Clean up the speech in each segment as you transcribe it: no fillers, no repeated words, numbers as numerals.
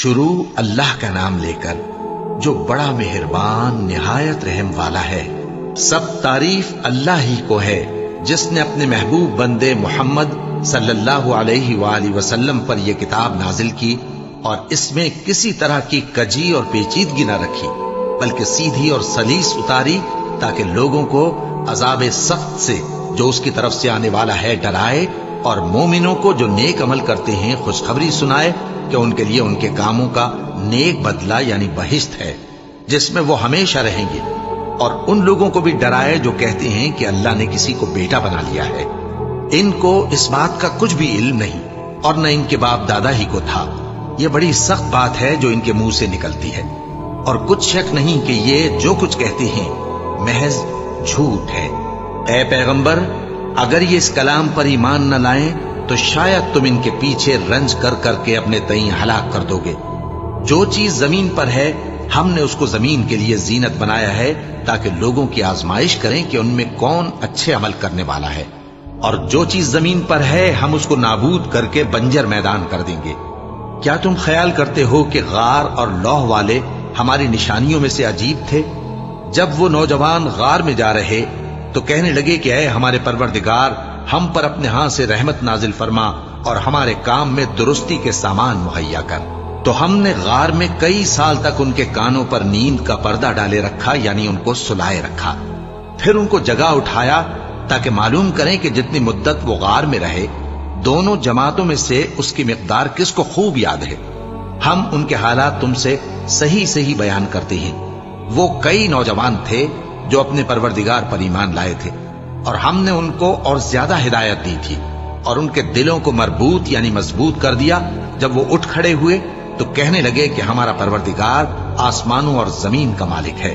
شروع اللہ کا نام لے کر جو بڑا مہربان نہایت رحم والا ہے۔ سب تعریف اللہ ہی کو ہے جس نے اپنے محبوب بندے محمد صلی اللہ علیہ وآلہ وسلم پر یہ کتاب نازل کی اور اس میں کسی طرح کی کجی اور پیچیدگی نہ رکھی، بلکہ سیدھی اور سلیس اتاری تاکہ لوگوں کو عذاب سخت سے جو اس کی طرف سے آنے والا ہے ڈرائے، اور مومنوں کو جو نیک عمل کرتے ہیں خوشخبری سنائے کہ ان کے لیے ان کے کاموں کا نیک بدلہ یعنی بہشت ہے جس میں وہ ہمیشہ رہیں گے، اور ان لوگوں کو بھی ڈرائے جو کہتے ہیں کہ اللہ نے کسی کو بیٹا بنا لیا ہے۔ ان کو اس بات کا کچھ بھی علم نہیں اور نہ ان کے باپ دادا ہی کو تھا۔ یہ بڑی سخت بات ہے جو ان کے منہ سے نکلتی ہے، اور کچھ شک نہیں کہ یہ جو کچھ کہتے ہیں محض جھوٹ ہے۔ اے پیغمبر، اگر یہ اس کلام پر ایمان نہ لائیں تو شاید تم ان کے پیچھے رنج کر کر کے اپنے تئیں ہلاک کر دو گے۔ جو چیز زمین پر ہے ہم نے اس کو زمین کے لیے زینت بنایا ہے تاکہ لوگوں کی آزمائش کریں کہ ان میں کون اچھے عمل کرنے والا ہے، اور جو چیز زمین پر ہے ہم اس کو نابود کر کے بنجر میدان کر دیں گے۔ کیا تم خیال کرتے ہو کہ غار اور لوح والے ہماری نشانیوں میں سے عجیب تھے؟ جب وہ نوجوان غار میں جا رہے تو کہنے لگے کہ اے ہمارے پروردگار، ہم پر اپنے ہاں سے رحمت نازل فرما اور ہمارے کام میں درستی کے سامان مہیا کر۔ تو ہم نے غار میں کئی سال تک ان کے کانوں پر نیند کا پردہ ڈالے رکھا، یعنی ان کو سلائے رکھا، پھر ان کو جگہ اٹھایا تاکہ معلوم کریں کہ جتنی مدت وہ غار میں رہے دونوں جماعتوں میں سے اس کی مقدار کس کو خوب یاد ہے۔ ہم ان کے حالات تم سے صحیح صحیح بیان کرتے ہیں۔ وہ کئی نوجوان تھے جو اپنے پروردگار پر ایمان لائے تھے، اور ہم نے ان کو اور زیادہ ہدایت دی تھی، اور ان کے دلوں کو مربوط یعنی مضبوط کر دیا۔ جب وہ اٹھ کھڑے ہوئے تو کہنے لگے کہ ہمارا پروردگار آسمانوں اور زمین کا مالک ہے،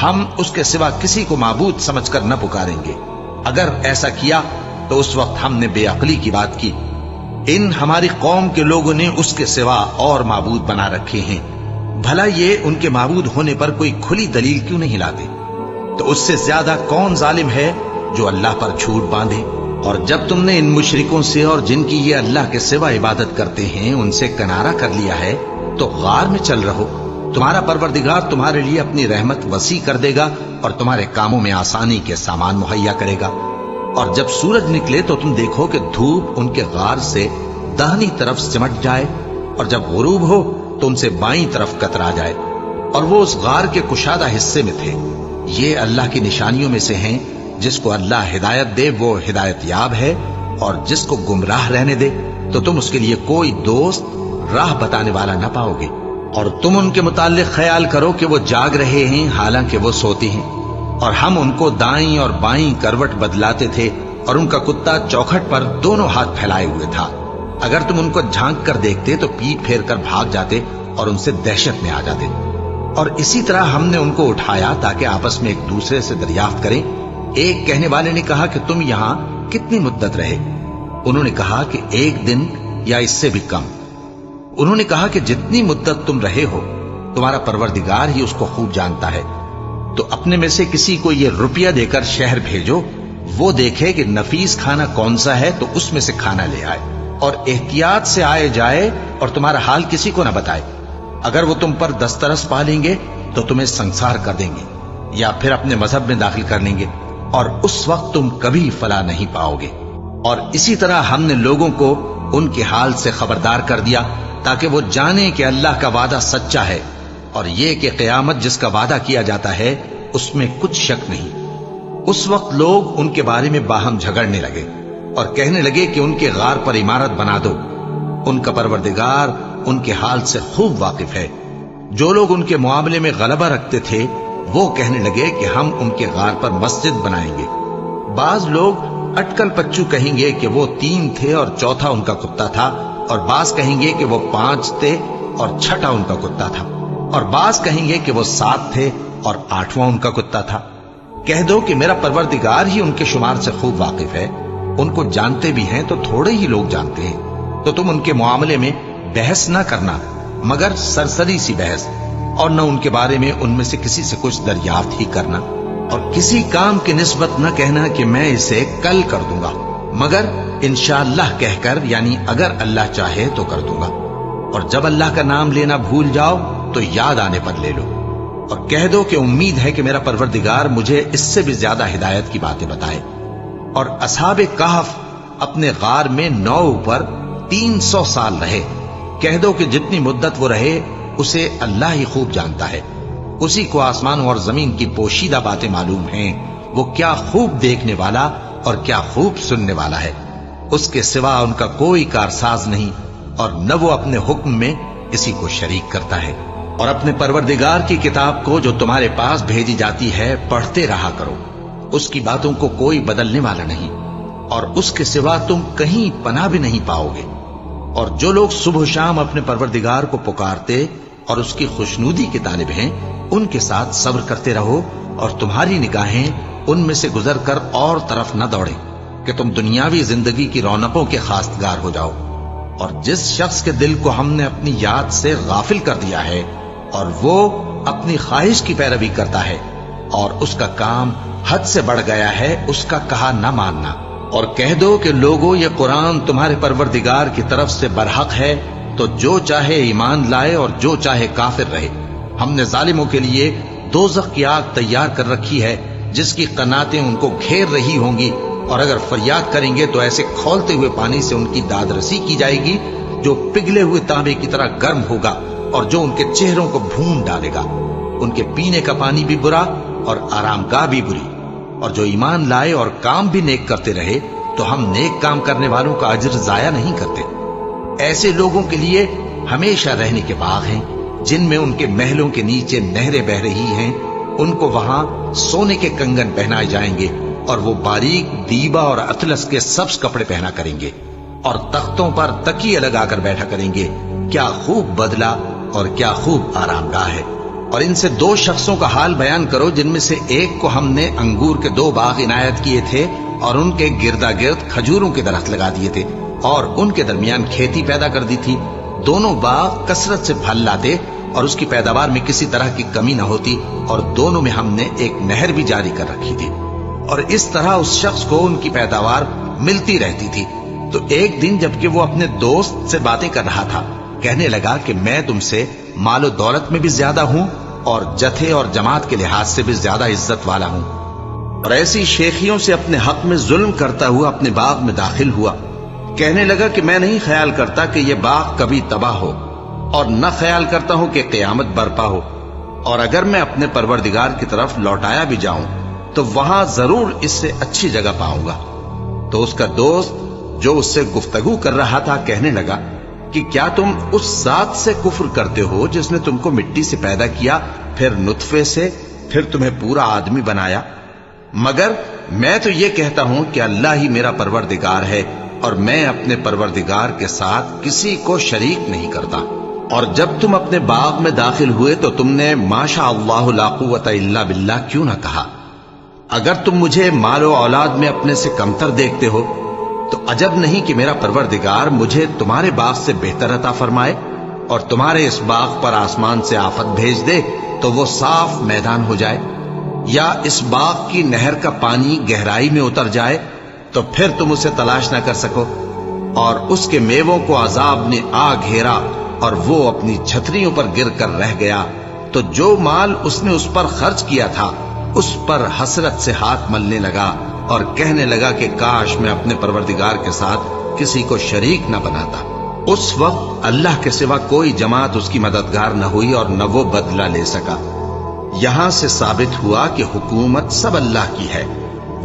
ہم اس کے سوا کسی کو معبود سمجھ کر نہ پکاریں گے۔ اگر ایسا کیا تو اس وقت ہم نے بے عقلی کی بات کی۔ ان ہماری قوم کے لوگوں نے اس کے سوا اور معبود بنا رکھے ہیں، بھلا یہ ان کے معبود ہونے پر کوئی کھلی دلیل کیوں نہیں لاتے؟ تو اس سے زیادہ کون ظالم ہے جو اللہ پر جھوٹ باندھے؟ اور جب تم نے ان مشرکوں سے اور جن کی یہ اللہ کے سوا عبادت کرتے ہیں ان سے کنارہ کر لیا ہے تو غار میں چل رہو، تمہارا پروردگار تمہارے لیے اپنی رحمت وسیع کر دے گا اور تمہارے کاموں میں آسانی کے سامان مہیا کرے گا۔ اور جب سورج نکلے تو تم دیکھو کہ دھوپ ان کے غار سے داہنی طرف سمٹ جائے، اور جب غروب ہو تو ان سے بائیں طرف کترا جائے، اور وہ اس غار کے کشادہ حصے میں تھے۔ یہ اللہ کی نشانیوں میں سے ہیں، جس کو اللہ ہدایت دے وہ ہدایت یاب ہے، اور جس کو گمراہ رہنے دے تو تم اس کے لیے کوئی دوست راہ بتانے والا نہ پاؤ گے۔ اور تم ان کے متعلق خیال کرو کہ وہ جاگ رہے ہیں حالانکہ وہ سوتے ہیں، اور ہم ان کو دائیں اور بائیں کروٹ بدلاتے تھے، اور ان کا کتا چوکھٹ پر دونوں ہاتھ پھیلائے ہوئے تھا۔ اگر تم ان کو جھانک کر دیکھتے تو پیٹ پھیر کر بھاگ جاتے اور ان سے دہشت میں آ جاتے۔ اور اسی طرح ہم نے ان کو اٹھایا تاکہ آپس میں ایک دوسرے سے دریافت کریں۔ ایک کہنے والے نے کہا کہ تم یہاں کتنی مدت رہے؟ انہوں نے کہا کہ 1 دن یا اس سے بھی کم۔ انہوں نے کہا کہ جتنی مدت تم رہے ہو تمہارا پروردگار ہی اس کو خوب جانتا ہے، تو اپنے میں سے کسی کو یہ روپیہ دے کر شہر بھیجو، وہ دیکھے کہ نفیس کھانا کون سا ہے تو اس میں سے کھانا لے آئے، اور احتیاط سے آئے جائے اور تمہارا حال کسی کو نہ بتائے۔ اگر وہ تم پر دسترس پا لیں گے تو تمہیں سنسار کر دیں گے یا پھر اپنے مذہب میں داخل کر لیں گے، اور اس وقت تم کبھی فلاح نہیں پاؤ گے۔ اور اسی طرح ہم نے لوگوں کو ان کے حال سے خبردار کر دیا تاکہ وہ جانیں کہ اللہ کا وعدہ سچا ہے، اور یہ کہ قیامت جس کا وعدہ کیا جاتا ہے اس میں کچھ شک نہیں۔ اس وقت لوگ ان کے بارے میں باہم جھگڑنے لگے اور کہنے لگے کہ ان کے غار پر عمارت بنا دو۔ ان کا پروردگار ان کے حال سے خوب واقف ہے۔ جو لوگ ان کے معاملے میں غلبہ رکھتے تھے وہ کہنے لگے کہ ہم ان کے غار پر مسجد بنائیں گے۔ بعض لوگ اٹکل پچو کہیں گے کہ وہ 3 تھے اور چوتھا ان کا کتا تھا، اور بعض کہیں گے کہ وہ 5 تھے اور چھٹا ان کا کتا تھا، اور بعض کہیں گے کہ وہ 7 تھے اور 8واں ان کا کتا تھا۔ کہہ دو کہ میرا پروردگار ہی ان کے شمار سے خوب واقف ہے، ان کو جانتے بھی ہیں تو تھوڑے ہی لوگ جانتے ہیں۔ تو تم ان کے معاملے میں بحث نہ کرنا مگر سرسری سی بحث، اور نہ ان کے بارے میں ان میں سے کسی سے کچھ دریافت ہی کرنا، اور کسی کام کی نسبت نہ کہنا کہ میں اسے کل کر دوں گا، مگر انشاءاللہ کہہ کر، یعنی اگر اللہ چاہے تو کر دوں گا۔ اور جب اللہ کا نام لینا بھول جاؤ تو یاد آنے پر لے لو، اور کہہ دو کہ امید ہے کہ میرا پروردگار مجھے اس سے بھی زیادہ ہدایت کی باتیں بتائے۔ اور اصحاب کہف اپنے غار میں 9 پر 300 سال رہے۔ کہہ دو کہ جتنی مدت وہ رہے اسے اللہ ہی خوب جانتا ہے، اسی کو آسمانوں اور زمین کی پوشیدہ باتیں معلوم ہیں، وہ کیا خوب دیکھنے والا اور کیا خوب سننے والا ہے۔ اس کے سوا ان کا کوئی کارساز نہیں، اور نہ وہ اپنے حکم میں کسی کو شریک کرتا ہے۔ اور اپنے پروردگار کی کتاب کو جو تمہارے پاس بھیجی جاتی ہے پڑھتے رہا کرو، اس کی باتوں کو کوئی بدلنے والا نہیں، اور اس کے سوا تم کہیں پناہ بھی نہیں پاؤ گے۔ اور جو لوگ صبح و شام اپنے پروردگار کو پکارتے اور اس کی خوشنودی کے طالب ہیں، ان کے ساتھ صبر کرتے رہو، اور تمہاری نگاہیں ان میں سے گزر کر اور طرف نہ دوڑیں کہ تم دنیاوی زندگی کی رونقوں کے خواستگار ہو جاؤ۔ اور جس شخص کے دل کو ہم نے اپنی یاد سے غافل کر دیا ہے اور وہ اپنی خواہش کی پیروی کرتا ہے اور اس کا کام حد سے بڑھ گیا ہے، اس کا کہا نہ ماننا۔ اور کہہ دو کہ لوگو یہ قرآن تمہارے پروردگار کی طرف سے برحق ہے، تو جو چاہے ایمان لائے اور جو چاہے کافر رہے۔ ہم نے ظالموں کے لیے دوزخ کی آگ تیار کر رکھی ہے جس کی قناتیں ان کو گھیر رہی ہوں گی، اور اگر فریاد کریں گے تو ایسے کھولتے ہوئے پانی سے ان کی داد رسی کی جائے گی جو پگھلے ہوئے تانبے کی طرح گرم ہوگا، اور جو ان کے چہروں کو بھون ڈالے گا۔ ان کے پینے کا پانی بھی برا اور آرام گاہ بھی بری۔ اور جو ایمان لائے اور کام بھی نیک کرتے رہے تو ہم نیک کام کرنے والوں کا اجر ضائع نہیں کرتے۔ ایسے لوگوں کے لیے ہمیشہ رہنے کے باغ ہیں جن میں ان کے محلوں کے نیچے نہریں بہ رہی ہیں، ان کو وہاں سونے کے کنگن پہنائے جائیں گے، اور وہ باریک دیبا اور اطلس کے سبز کپڑے پہنا کریں گے، اور تختوں پر تکیے لگا کر بیٹھا کریں گے۔ کیا خوب بدلہ اور کیا خوب آرام گاہ ہے۔ اور ان سے 2 شخصوں کا حال بیان کرو جن میں سے ایک کو ہم نے انگور کے 2 باغ عنایت کیے تھے اور ان کے گردا گرد کھجوروں کے درخت لگا دیے تھے، اور ان کے درمیان کھیتی پیدا کر دی تھی۔ دونوں باغ کثرت سے پھل لاتے اور اس کی پیداوار میں کسی طرح کی کمی نہ ہوتی، اور دونوں میں ہم نے ایک نہر بھی جاری کر رکھی تھی، اور اس طرح اس شخص کو ان کی پیداوار ملتی رہتی تھی۔ تو ایک دن جبکہ وہ اپنے دوست سے باتیں کر رہا تھا، کہنے لگا کہ میں تم سے مال و دولت میں بھی زیادہ ہوں اور جتھے اور جماعت کے لحاظ سے بھی زیادہ عزت والا ہوں۔ اور ایسی شیخیوں سے اپنے حق میں ظلم کرتا ہوا اپنے باغ میں داخل ہوا۔ کہنے لگا کہ میں نہیں خیال کرتا کہ یہ باغ کبھی تباہ ہو، اور نہ خیال کرتا ہوں کہ قیامت برپا ہو، اور اگر میں اپنے پروردگار کی طرف لوٹایا بھی جاؤں تو وہاں ضرور اس سے اچھی جگہ پاؤں گا۔ تو اس کا دوست جو اس سے گفتگو کر رہا تھا کہنے لگا کہ کیا تم اس ذات سے کفر کرتے ہو جس نے تم کو مٹی سے پیدا کیا، پھر نطفے سے، پھر تمہیں پورا آدمی بنایا؟ مگر میں تو یہ کہتا ہوں کہ اللہ ہی میرا پروردگار ہے، اور میں اپنے پروردگار کے ساتھ کسی کو شریک نہیں کرتا۔ اور جب تم اپنے باغ میں داخل ہوئے تو تم نے ماشاء اللہ لا قوت الا باللہ کیوں نہ کہا؟ اگر تم مجھے مال و اولاد میں اپنے سے کمتر دیکھتے ہو تو عجب نہیں کہ میرا پروردگار مجھے تمہارے باغ سے بہتر عطا فرمائے، اور تمہارے اس باغ پر آسمان سے آفت بھیج دے تو وہ صاف میدان ہو جائے، یا اس باغ کی نہر کا پانی گہرائی میں اتر جائے تو پھر تم اسے تلاش نہ کر سکو، اور اس کے میووں کو عذاب نے آ گھیرا اور وہ اپنی چھتریوں پر گر کر رہ گیا، تو جو مال اس نے اس پر خرچ کیا تھا اس پر حسرت سے ہاتھ ملنے لگا اور کہنے لگا کہ کاش میں اپنے پروردگار کے ساتھ کسی کو شریک نہ بناتا۔ اس وقت اللہ کے سوا کوئی جماعت اس کی مددگار نہ ہوئی اور نہ وہ بدلہ لے سکا۔ یہاں سے ثابت ہوا کہ حکومت سب اللہ کی ہے،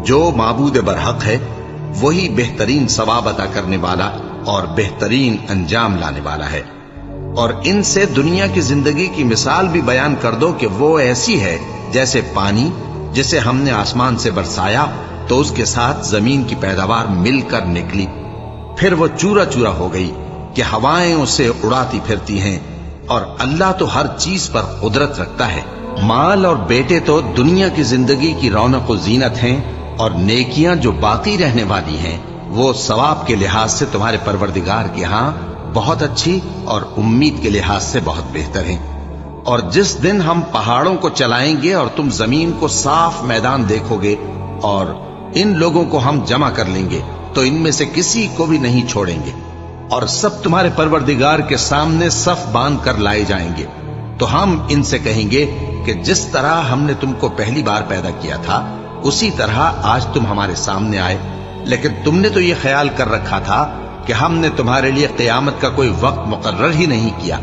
جو معبود برحق ہے وہی بہترین ثواب عطا کرنے والا اور بہترین انجام لانے والا ہے۔ اور ان سے دنیا کی زندگی کی مثال بھی بیان کر دو کہ وہ ایسی ہے جیسے پانی جسے ہم نے آسمان سے برسایا تو اس کے ساتھ زمین کی پیداوار مل کر نکلی، پھر وہ چورا چورا ہو گئی کہ ہوائیں اسے اڑاتی پھرتی ہیں، اور اللہ تو ہر چیز پر قدرت رکھتا ہے۔ مال اور بیٹے تو دنیا کی زندگی کی رونق و زینت ہیں، اور نیکیاں جو باقی رہنے والی ہیں وہ ثواب کے لحاظ سے تمہارے پروردگار کے ہاں بہت اچھی اور امید کے لحاظ سے بہت بہتر ہیں۔ اور جس دن ہم پہاڑوں کو چلائیں گے اور تم زمین کو صاف میدان دیکھو گے اور ان لوگوں کو ہم جمع کر لیں گے تو ان میں سے کسی کو بھی نہیں چھوڑیں گے، اور سب تمہارے پروردگار کے سامنے صف باندھ کر لائے جائیں گے، تو ہم ان سے کہیں گے کہ جس طرح ہم نے تم کو پہلی بار پیدا کیا تھا اسی طرح آج تم ہمارے سامنے آئے، لیکن تم نے تو یہ خیال کر رکھا تھا کہ ہم نے تمہارے لیے قیامت کا کوئی وقت مقرر ہی نہیں کیا،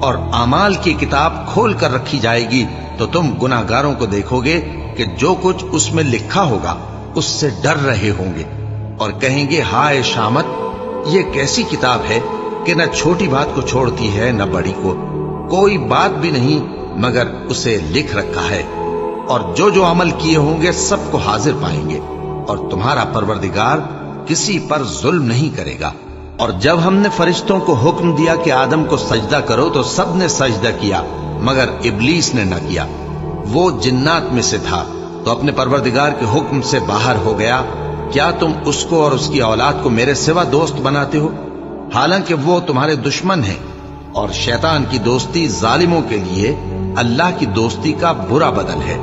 اور اعمال کی کتاب کھول کر رکھی جائے گی تو تم گناہگاروں کو دیکھو گے کہ جو کچھ اس میں لکھا ہوگا اس سے ڈر رہے ہوں گے، اور کہیں گے ہائے شامت، یہ کیسی کتاب ہے کہ نہ چھوٹی بات کو چھوڑتی ہے نہ بڑی کو، کوئی بات بھی نہیں مگر اسے لکھ رکھا ہے، اور جو جو عمل کیے ہوں گے سب کو حاضر پائیں گے، اور تمہارا پروردگار کسی پر ظلم نہیں کرے گا۔ اور جب ہم نے فرشتوں کو حکم دیا کہ آدم کو سجدہ کرو تو سب نے سجدہ کیا مگر ابلیس نے نہ کیا، وہ جنات میں سے تھا تو اپنے پروردگار کے حکم سے باہر ہو گیا۔ کیا تم اس کو اور اس کی اولاد کو میرے سوا دوست بناتے ہو، حالانکہ وہ تمہارے دشمن ہیں، اور شیطان کی دوستی ظالموں کے لیے اللہ کی دوستی کا برا بدل ہے۔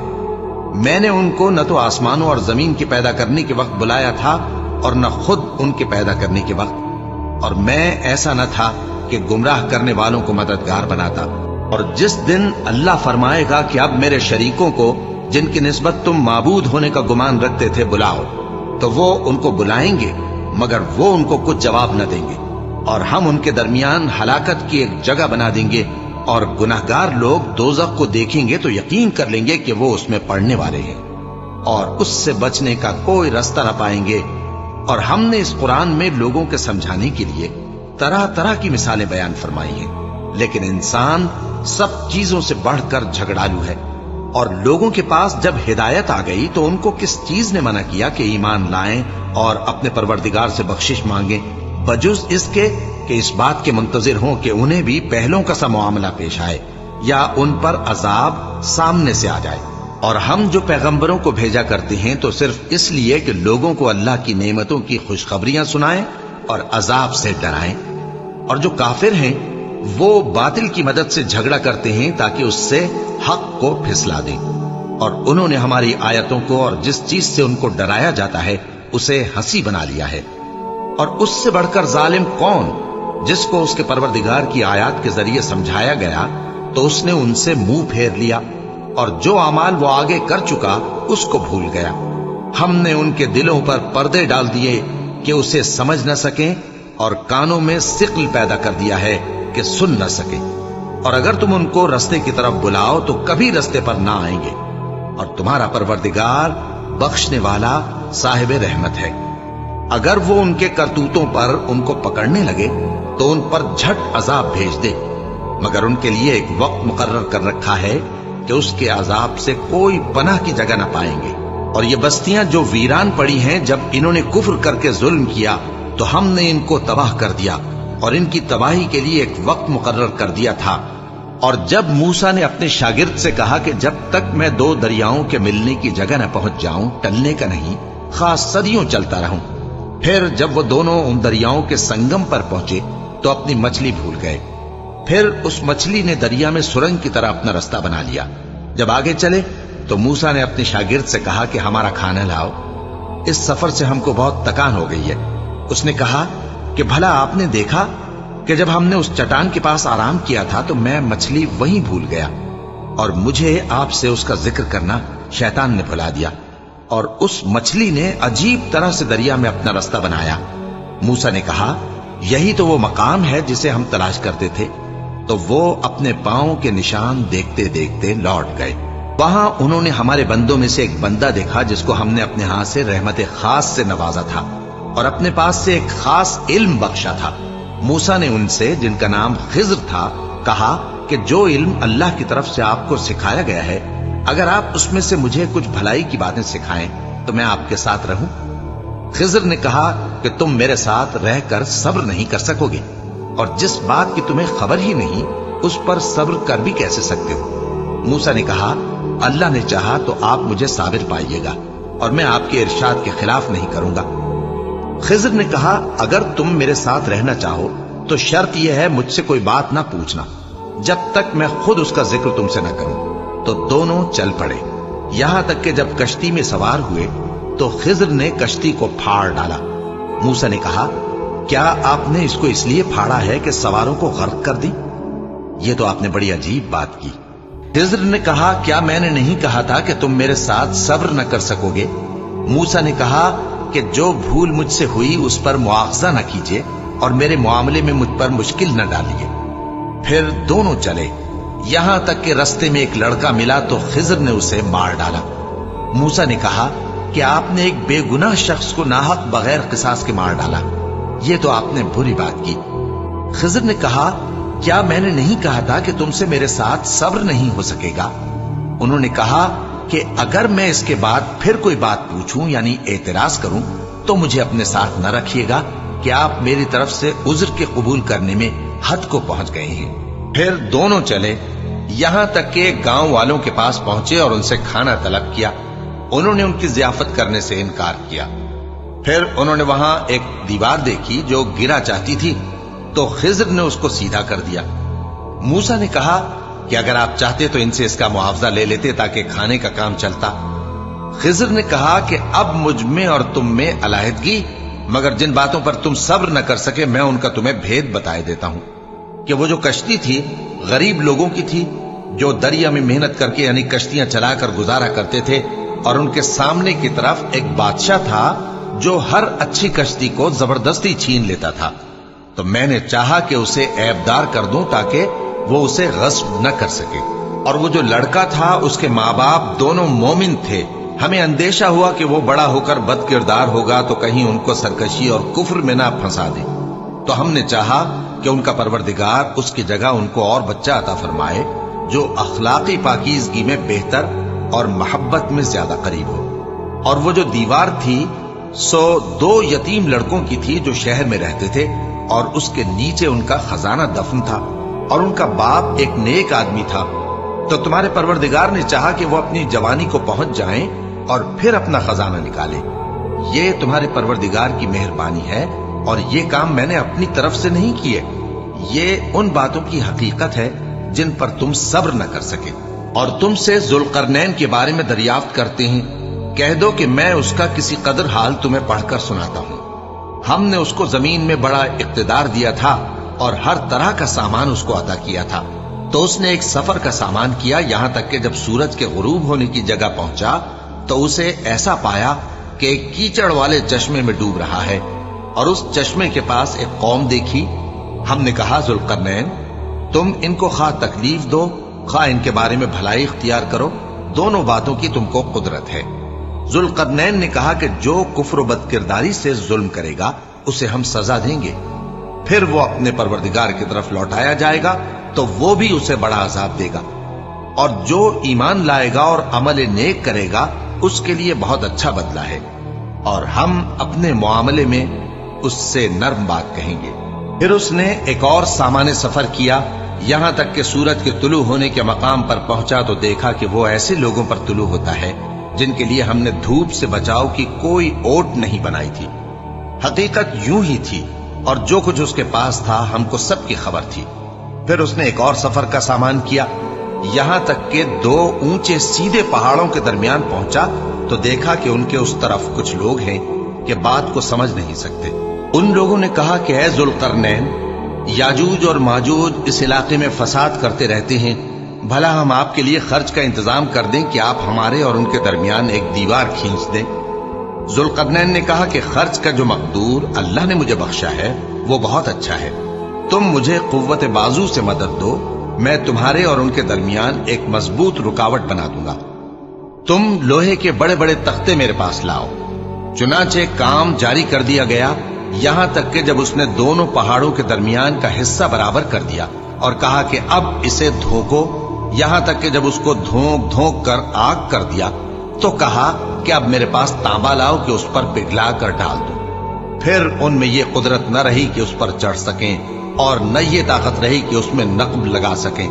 میں نے ان کو نہ تو آسمانوں اور زمین کے پیدا کرنے کے وقت بلایا تھا اور نہ خود ان کے پیدا کرنے کے وقت، اور میں ایسا نہ تھا کہ گمراہ کرنے والوں کو مددگار بناتا۔ اور جس دن اللہ فرمائے گا کہ اب میرے شریکوں کو جن کی نسبت تم معبود ہونے کا گمان رکھتے تھے بلاؤ، تو وہ ان کو بلائیں گے مگر وہ ان کو کچھ جواب نہ دیں گے، اور ہم ان کے درمیان ہلاکت کی ایک جگہ بنا دیں گے، اور گناہگار لوگ دوزخ کو دیکھیں گے تو یقین کر لیں گے کہ وہ اس میں پڑنے والے ہیں، اور اس سے بچنے کا کوئی راستہ نہ پائیں گے۔ اور ہم نے اس قرآن میں لوگوں کے سمجھانے کے لیے طرح طرح کی مثالیں بیان فرمائی ہیں، لیکن انسان سب چیزوں سے بڑھ کر جھگڑالو ہے۔ اور لوگوں کے پاس جب ہدایت آ گئی تو ان کو کس چیز نے منع کیا کہ ایمان لائیں اور اپنے پروردگار سے بخشش مانگیں، بجز اس کے کہ اس بات کے منتظر ہوں کہ انہیں بھی پہلوں کا سا معاملہ پیش آئے یا ان پر عذاب سامنے سے آ جائے۔ اور ہم جو پیغمبروں کو بھیجا کرتے ہیں تو صرف اس لیے کہ لوگوں کو اللہ کی نعمتوں کی خوشخبریاں سنائیں اور عذاب سے ڈرائیں۔ اور جو کافر ہیں وہ باطل کی مدد سے جھگڑا کرتے ہیں تاکہ اس سے حق کو پھسلا دیں، اور انہوں نے ہماری آیتوں کو اور جس چیز سے ان کو ڈرایا جاتا ہے اسے ہنسی بنا لیا ہے۔ اور اس سے بڑھ کر ظالم کون، جس کو اس کے پروردگار کی آیات کے ذریعے سمجھایا گیا تو اس نے ان سے منہ پھیر لیا، اور جو اعمال وہ آگے کر چکا اس کو بھول گیا۔ ہم نے ان کے دلوں پر پردے ڈال دیے کہ اسے سمجھ نہ سکیں، اور کانوں میں ثقل پیدا کر دیا ہے کہ سن نہ سکیں، اور اگر تم ان کو رستے کی طرف بلاؤ تو کبھی رستے پر نہ آئیں گے۔ اور تمہارا پروردگار بخشنے والا صاحب رحمت ہے۔ اگر وہ ان کے کرتوتوں پر ان کو پکڑنے لگے تو ان پر جھٹ عذاب بھیج دے، مگر ان کے لیے ایک وقت مقرر کر رکھا ہے کہ اس کے عذاب سے کوئی پناہ کی جگہ نہ پائیں گے۔ اور یہ بستیاں جو ویران پڑی ہیں، جب انہوں نے کفر کر کے ظلم کیا تو ہم نے ان کو تباہ کر دیا، اور ان کی تباہی کے لیے ایک وقت مقرر کر دیا تھا۔ اور جب موسیٰ نے اپنے شاگرد سے کہا کہ جب تک میں دو دریاؤں کے ملنے کی جگہ نہ پہنچ جاؤں ٹلنے کا نہیں، خاص صدیوں چلتا رہوں، پھر جب وہ دونوں ان دریاؤں کے سنگم پر پہنچے تو اپنی مچھلی بھول گئے، پھر اس مچھلی نے دریا میں سرنگ کی طرح اپنا راستہ بنا لیا۔ جب آگے چلے تو موسیٰ نے اپنے شاگرد سے کہا کہ ہمارا کھانا لاؤ، اس سفر سے ہم کو بہت تکان ہو گئی ہے۔ اس نے کہا کہ بھلا آپ نے دیکھا کہ جب ہم نے اس چٹان کے پاس آرام کیا تھا تو میں مچھلی وہیں بھول گیا، اور مجھے آپ سے اس کا ذکر کرنا شیطان نے بھلا دیا، اور اس مچھلی نے عجیب طرح سے دریا میں اپنا راستہ بنایا۔ موسیٰ نے کہا یہی تو وہ مقام ہے جسے ہم تلاش کرتے تھے۔ تو وہ اپنے پاؤں کے نشان دیکھتے دیکھتے لوٹ گئے۔ وہاں انہوں نے ہمارے بندوں میں سے ایک بندہ دیکھا جس کو ہم نے اپنے ہاتھ سے رحمت خاص سے نوازا تھا اور اپنے پاس سے ایک خاص علم بخشا تھا۔ موسیٰ نے ان سے جن کا نام خضر تھا کہا کہ جو علم اللہ کی طرف سے آپ کو سکھایا گیا ہے، اگر آپ اس میں سے مجھے کچھ بھلائی کی باتیں سکھائیں تو میں آپ کے ساتھ رہوں۔ خضر نے کہا کہ تم میرے ساتھ رہ کر صبر نہیں کر سکو گے، اور جس بات کی تمہیں خبر ہی نہیں اس پر صبر کر بھی کیسے سکتے ہو؟ موسیٰ نے کہا اللہ نے چاہا تو آپ مجھے صابر پائیے گا، اور میں آپ کے ارشاد کے خلاف نہیں کروں گا۔ خضر نے کہا اگر تم میرے ساتھ رہنا چاہو تو شرط یہ ہے مجھ سے کوئی بات نہ پوچھنا جب تک میں خود اس کا ذکر تم سے نہ کروں۔ تو دونوں چل پڑے، یہاں تک کہ جب کشتی میں سوار ہوئے تو خضر نے کشتی کو پھاڑ ڈالا۔ موسیٰ نے کہا کیا آپ نے اس کو اس لیے پھاڑا ہے کہ سواروں کو غرق کر دی؟ یہ تو آپ نے بڑی عجیب بات کی۔ خضر نے کہا کیا میں نے نہیں کہا تھا کہ تم میرے ساتھ صبر نہ کر سکو گے؟ موسیٰ نے کہا کہ جو بھول مجھ سے ہوئی اس پر مواخذہ نہ کیجیے اور میرے معاملے میں مجھ پر مشکل نہ ڈالیے۔ پھر دونوں چلے، یہاں تک کہ رستے میں ایک لڑکا ملا تو خضر نے اسے مار ڈالا۔ موسیٰ نے کہا کہ آپ نے ایک بے گناہ شخص کو ناحق بغیر قصاص کے مار ڈالا، یہ تو آپ نے بری بات کی۔ خضر نے کہا کیا میں نے نہیں کہا تھا کہ تم سے میرے ساتھ صبر نہیں ہو سکے گا؟ انہوں نے کہا کہ اگر میں اس کے بعد پھر کوئی بات پوچھوں یعنی اعتراض کروں تو مجھے اپنے ساتھ نہ رکھیے گا کہ آپ میری طرف سے عذر کے قبول کرنے میں حد کو پہنچ گئے ہیں۔ پھر دونوں چلے، یہاں تک کہ گاؤں والوں کے پاس پہنچے اور ان سے کھانا طلب کیا۔ انہوں نے ان کی ضیافت کرنے سے انکار کیا۔ پھر انہوں نے وہاں ایک دیوار دیکھی جو گرا چاہتی تھی تو خضر نے اس کو سیدھا کر دیا۔ موسیٰ نے کہا کہ اگر آپ چاہتے تو ان سے اس کا معاوضہ لے لیتے تاکہ کھانے کا کام چلتا۔ خضر نے کہا کہ اب مجھ میں اور تم میں علیحدگی، مگر جن باتوں پر تم صبر نہ کر سکے میں ان کا تمہیں بھید بتائے دیتا ہوں کہ وہ جو کشتی تھی غریب لوگوں کی تھی جو دریا میں محنت کر کے یعنی کشتیاں چلا کر گزارا کرتے تھے، اور ان کے سامنے کی طرف ایک بادشاہ تھا جو ہر اچھی کشتی کو زبردستی چھین لیتا تھا، تو میں نے چاہا کہ اسے عیبدار کر دوں تاکہ وہ اسے غصب نہ کر سکے۔ اور وہ جو لڑکا تھا اس کے ماں باپ دونوں مومن تھے، ہمیں اندیشہ ہوا کہ وہ بڑا ہو کر بد کردار ہوگا تو کہیں ان کو سرکشی اور کفر میں نہ پھنسا دے، تو ہم نے چاہا کہ ان کا پروردگار اس کی جگہ ان کو اور بچہ عطا فرمائے جو اخلاقی پاکیزگی میں بہتر اور محبت میں زیادہ قریب ہو۔ اور وہ جو دیوار تھی سو 2 یتیم لڑکوں کی تھی جو شہر میں رہتے تھے، اور اس کے نیچے ان کا خزانہ دفن تھا، اور ان کا باپ ایک نیک آدمی تھا۔ تو تمہارے پروردگار نے چاہا کہ وہ اپنی جوانی کو پہنچ جائیں اور پھر اپنا خزانہ نکالے۔ یہ تمہارے پروردگار کی مہربانی ہے، اور یہ کام میں نے اپنی طرف سے نہیں کیے، یہ ان باتوں کی حقیقت ہے جن پر تم صبر نہ کر سکے۔ اور تم سے ذوالقرنین کے بارے میں دریافت کرتے ہیں، کہہ دو کہ میں اس کا کسی قدر حال تمہیں پڑھ کر سناتا ہوں۔ ہم نے اس کو زمین میں بڑا اقتدار دیا تھا اور ہر طرح کا سامان اس کو عطا کیا تھا، تو اس نے ایک سفر کا سامان کیا، یہاں تک کہ جب سورج کے غروب ہونے کی جگہ پہنچا تو اسے ایسا پایا کہ ایک کیچڑ والے چشمے میں ڈوب رہا ہے، اور اس چشمے کے پاس ایک قوم دیکھی۔ ہم نے کہا ذوالقرنین تم ان کو خواہ تکلیف دو خواہ ان کے بارے میں بھلائی اختیار کرو، دونوں باتوں کی تم کو قدرت ہے۔ ذوالقرنین نے کہا کہ جو کفر و بدکرداری سے ظلم کرے گا اسے ہم سزا دیں گے، پھر وہ اپنے پروردگار کی طرف لوٹایا جائے گا تو وہ بھی اسے بڑا عذاب دے گا، اور جو ایمان لائے گا اور عمل نیک کرے گا اس کے لیے بہت اچھا بدلہ ہے، اور ہم اپنے معاملے میں اس سے نرم بات کہیں گے۔ پھر اس نے ایک اور سامان سفر کیا، یہاں تک کہ سورج کے طلوع ہونے کے مقام پر پہنچا تو دیکھا کہ وہ ایسے لوگوں پر طلوع ہوتا ہے جن کے لیے ہم نے دھوپ سے بچاؤ کی کوئی اوٹ نہیں بنائی تھی۔ حقیقت یوں ہی تھی، اور جو کچھ اس کے پاس تھا ہم کو سب کی خبر تھی۔ پھر اس نے ایک اور سفر کا سامان کیا، یہاں تک کہ 2 اونچے سیدھے پہاڑوں کے درمیان پہنچا تو دیکھا کہ ان کے اس طرف کچھ لوگ ہیں کہ بات کو سمجھ نہیں سکتے۔ ان لوگوں نے کہا کہ اے ذوالقرنین، یاجوج اور ماجوج اس علاقے میں فساد کرتے رہتے ہیں، بھلا ہم آپ کے لیے خرچ کا انتظام کر دیں کہ آپ ہمارے اور ان کے درمیان ایک دیوار کھینچ دیں۔ ذوالقرنین نے کہا کہ خرچ کا جو مقدور اللہ نے مجھے بخشا ہے وہ بہت اچھا ہے، تم مجھے قوت بازو سے مدد دو، میں تمہارے اور ان کے درمیان ایک مضبوط رکاوٹ بنا دوں گا۔ تم لوہے کے بڑے بڑے تختے میرے پاس لاؤ۔ چنانچہ کام جاری کر دیا گیا، یہاں تک کہ جب اس نے دونوں پہاڑوں کے درمیان کا حصہ برابر کر دیا اور کہا کہ اب اسے دھوکو، یہاں تک کہ جب اس کو دھونک دھونک کر آگ کر دیا تو کہا کہ اب میرے پاس تانبا لاؤ کہ اس پر پگھلا کر ڈال دو۔ پھر ان میں یہ قدرت نہ رہی کہ اس پر چڑھ سکیں، اور نہ یہ طاقت رہی کہ اس میں نقب لگا سکیں۔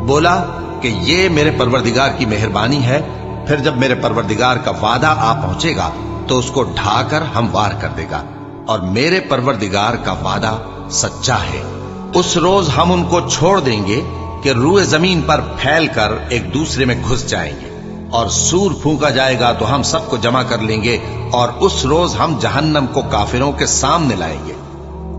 بولا کہ یہ میرے پروردگار کی مہربانی ہے، پھر جب میرے پروردگار کا وعدہ آ پہنچے گا تو اس کو ڈھا کر ہموار کر دے گا، اور میرے پروردگار کا وعدہ سچا ہے۔ اس روز ہم ان کو چھوڑ دیں گے کہ روئے زمین پر پھیل کر ایک دوسرے میں گھس جائیں گے، اور سور پھونکا جائے گا تو ہم سب کو جمع کر لیں گے، اور اس روز ہم جہنم کو کافروں کے سامنے لائیں گے۔